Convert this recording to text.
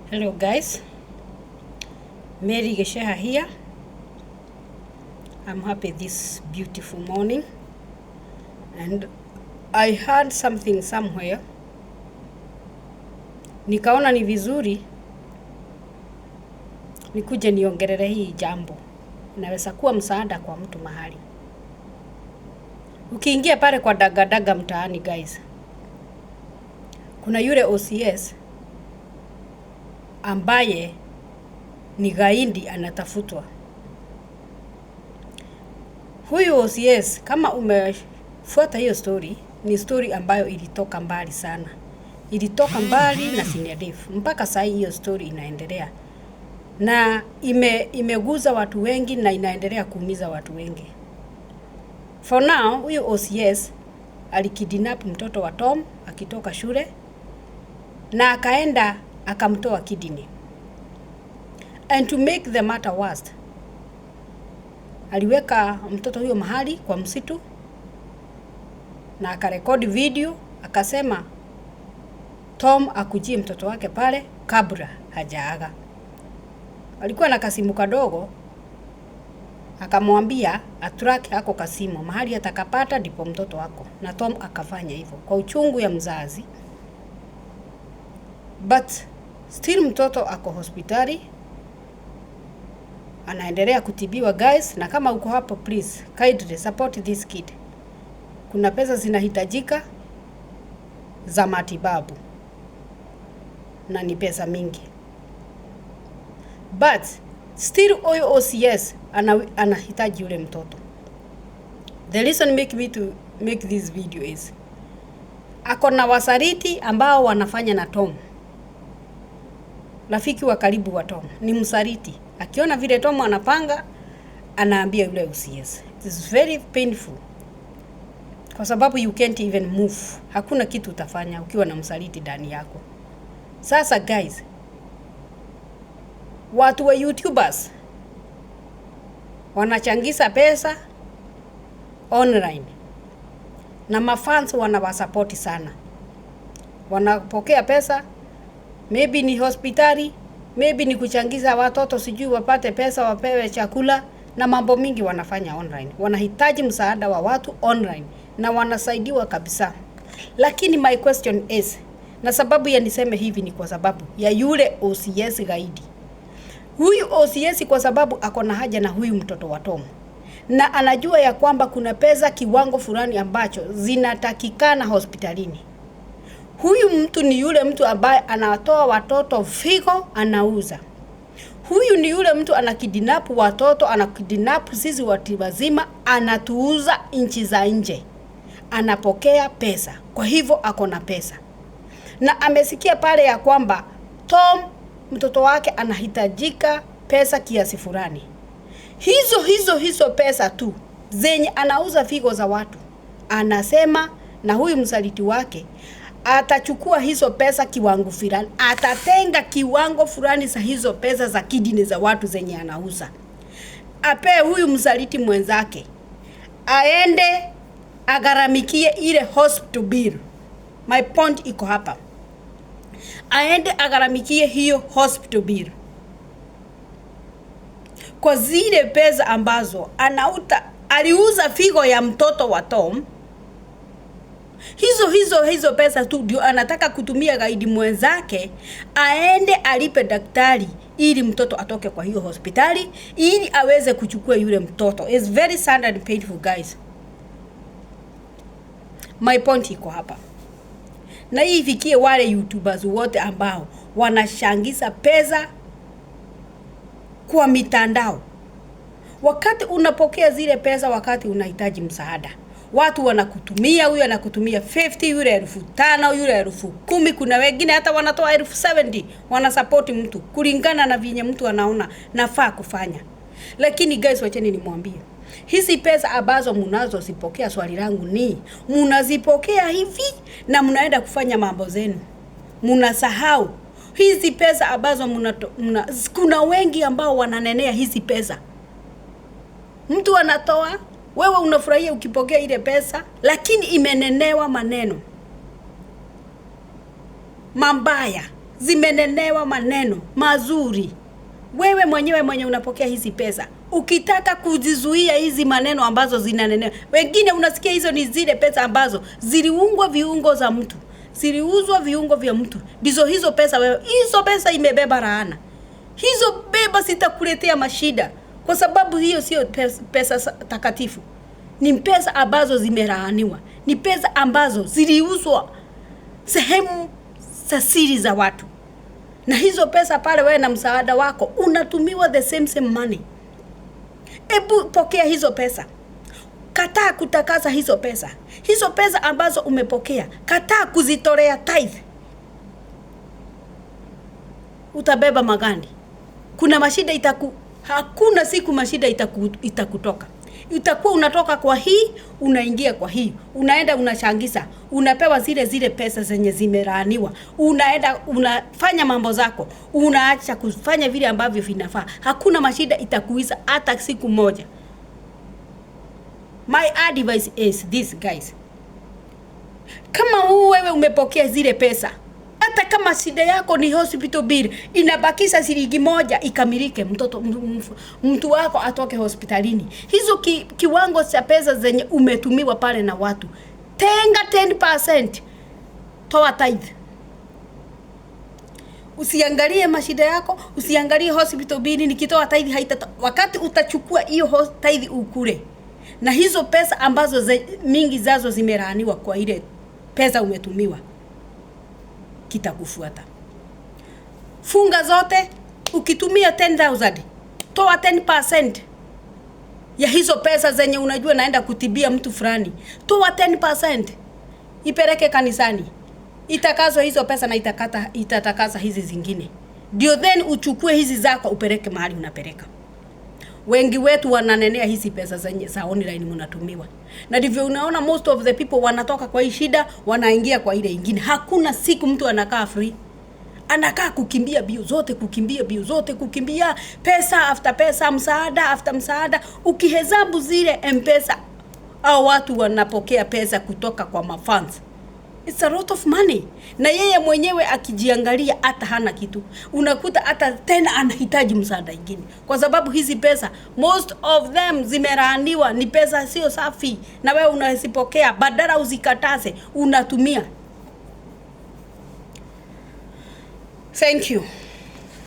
Hello guys, Mary Gesheha here. I'm happy this beautiful morning, and I heard something somewhere, nikaona ni vizuri nikuje niongelele hii jambo. Inaweza kuwa msaada kwa mtu mahali. Ukiingia pale kwa dagadaga mtaani guys, kuna yule OCS ambaye ni gaidi anatafutwa. Huyu OCS, kama umefuata hiyo story, ni story ambayo ilitoka mbali sana. Ilitoka mbali na senior dev. Mpaka sasa hiyo story inaendelea. Na imeguza watu wengi na inaendelea kuumiza watu wengi. For now, huyu OCS alikidnap mtoto wa Tom akitoka shule na akaenda akamtoa kidney. And to make the matter worse, aliweka mtoto huyo mahali kwa msitu na akarekodi video, akasema Tom akujie mtoto wake pale kabla hajaaga. Alikuwa na kasimu kadogo, akamwambia atrack hako kasimu mahali atakapata ndipo mtoto wako, na Tom akafanya hivyo kwa uchungu ya mzazi. But still mtoto ako hospitali, anaendelea kutibiwa guys. Na kama uko hapo, please kindly support this kid. Kuna pesa zinahitajika za matibabu na ni pesa mingi, but still oyo OCS anahitaji yule mtoto. The reason make me to make this video is ako na wasariti ambao wanafanya na Tom. Rafiki wa karibu wa Tom ni msariti. Akiona vile Tom anapanga, anaambia yule OCS. It is very painful, kwa sababu you can't even move. Hakuna kitu utafanya ukiwa na msaliti ndani yako. Sasa guys, watu wa YouTubers wanachangisha pesa online na mafans wanawasupport sana. Wanapokea pesa, maybe ni hospitali, maybe ni kuchangiza watoto sijui wapate pesa wapewe chakula, na mambo mingi wanafanya online. Wanahitaji msaada wa watu online na wanasaidiwa kabisa. Lakini my question is, na sababu ya niseme hivi ni kwa sababu ya yule OCS gaidi. Huyu OCS kwa sababu ako na haja na huyu mtoto wa Tom, na anajua ya kwamba kuna pesa kiwango fulani ambacho zinatakikana hospitalini. Huyu mtu ni yule mtu ambaye anatoa watoto figo anauza. Huyu ni yule mtu anakidnap watoto, anakidnap sisi watu wazima, anatuuza nchi za nje. Anapokea pesa. Kwa hivyo ako na pesa. Na amesikia pale ya kwamba Tom mtoto wake anahitajika pesa kiasi fulani. Hizo pesa tu zenye anauza figo za watu, anasema na huyu msaliti wake atachukua hizo pesa kiwango fulani, atatenga kiwango fulani za hizo pesa za kidney za watu zenye anauza, ape huyu msaliti mwenzake aende agaramikie ile hospital bill. My point iko hapa, aende agaramikie hiyo hospital bill kwa zile pesa ambazo aliuza figo ya mtoto wa Tom. Hizo pesa tu ndio anataka kutumia gaidi mwenzake aende alipe daktari ili mtoto atoke kwa hiyo hospitali ili aweze kuchukua yule mtoto. It's very sad and painful guys. My point iko hapa. Na hii ifikie wale YouTubers wote ambao wanashangiza pesa kwa mitandao. Wakati unapokea zile pesa, wakati unahitaji msaada, watu wanakutumia, huyu anakutumia 50, yule 5,000, yule 10,000, kuna wengine hata wanatoa 70,000, wanasupport mtu kulingana na vinye mtu anaona nafaa kufanya. Lakini guys, wacheni nimwambie, hizi pesa ambazo mnazozipokea, swali langu ni mnazipokea hivi na mnaenda kufanya mambo zenu, mnasahau hizi pesa ambazo kuna wengi ambao wananenea hizi pesa. Mtu anatoa, wewe unafurahia ukipokea ile pesa, lakini imenenewa maneno mambaya zimenenewa maneno mazuri. Wewe mwenyewe mwenye unapokea hizi pesa, ukitaka kujizuia hizi maneno ambazo zinanenewa, wengine unasikia hizo ni zile pesa ambazo ziliungwa viungo za mtu, ziliuzwa viungo vya mtu, ndizo hizo pesa. Wewe hizo pesa imebeba laana, hizo beba sitakuletea mashida, kwa sababu hiyo sio pesa takatifu. Ni pesa ambazo zimelaaniwa, ni pesa ambazo ziliuzwa sehemu za siri za watu. Na hizo pesa pale wewe na msaada wako unatumiwa the same money. Ebu pokea hizo pesa. Kataa kutakasa hizo pesa. Hizo pesa ambazo umepokea, kataa kuzitolea tithe. Utabeba magandi. Kuna mashida hakuna siku mashida itakutoka. Utakuwa unatoka kwa hii, unaingia kwa hii. Unaenda unachangiza, unapewa zile pesa zenye zimelaaniwa. Unaenda unafanya mambo zako, unaacha kufanya vile ambavyo vinafaa. Hakuna mashida itakuiza hata siku moja. My advice is this, guys. Kama wewe umepokea zile pesa, hata kama shida yako ni hospital bill, inabakisha shilingi moja ikamilike, mtu wako atoke hospitalini. Hizo kiwango cha pesa zenye umetumiwa pale na watu, tenga 10%, toa tithe. Usiangalie mashida yako, usiangalie hospital bill. Nikitoa tithe wakati utachukua hiyo tithe ukule, na hizo pesa ambazo mingi zazo zimelaaniwa kwa ile pesa umetumiwa, kitakufuata. Funga zote. Ukitumia 10,000, toa 10% ya hizo pesa zenye unajua naenda kutibia mtu fulani. Toa 10%, ipeleke kanisani. Itakazwa hizo pesa na itatakasa hizi zingine. Ndio then uchukue hizi zako upeleke mahali unapeleka. Wengi wetu wananenea hizi pesa za online mnatumiwa. Na ndivyo unaona most of the people wanatoka kwa hii shida, wanaingia kwa ile nyingine. Hakuna siku mtu anakaa free. Anakaa kukimbia bio zote, kukimbia pesa after pesa, msaada after msaada. Ukihesabu zile M-Pesa au watu wanapokea pesa kutoka kwa mafans, it's a lot of money. Na yeye mwenyewe akijiangalia hata hana kitu. Unakuta hata tena anahitaji msaada mwingine. Kwa sababu hizi pesa, most of them zimelaaniwa, ni pesa sio safi. Na wewe unazipokea, badala uzikataze, unatumia. Thank you.